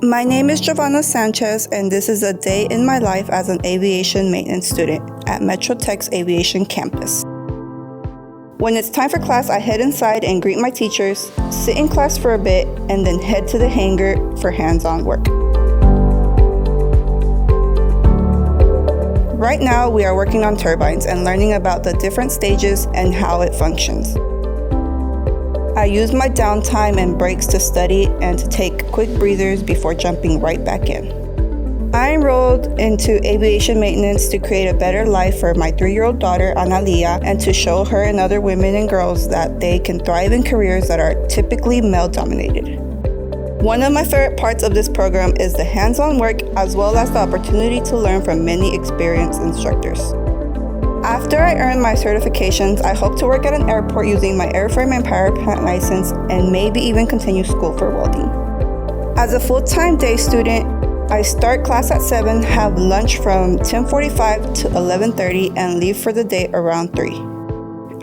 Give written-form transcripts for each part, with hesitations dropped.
My name is Jovanna Sanchez, and this is a day in my life as an aviation maintenance student at Metro Tech's Aviation Campus. When it's time for class, I head inside and greet my teachers, sit in class for a bit, and then head to the hangar for hands-on work. Right now, we are working on turbines and learning about the different stages and how it functions. I use my downtime and breaks to study and to take quick breathers before jumping right back in. I enrolled into aviation maintenance to create a better life for my 3-year-old daughter, Analia, and to show her and other women and girls that they can thrive in careers that are typically male-dominated. One of my favorite parts of this program is the hands-on work, as well as the opportunity to learn from many experienced instructors. After I earn my certifications, I hope to work at an airport using my Airframe Power Plant license and maybe even continue school for welding. As a full-time day student, I start class at 7, have lunch from 10:45 to 11:30, and leave for the day around 3.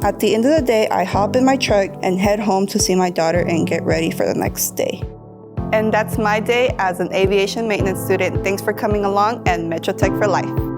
At the end of the day, I hop in my truck and head home to see my daughter and get ready for the next day. And that's my day as an aviation maintenance student. Thanks for coming along, and Metro Tech for life.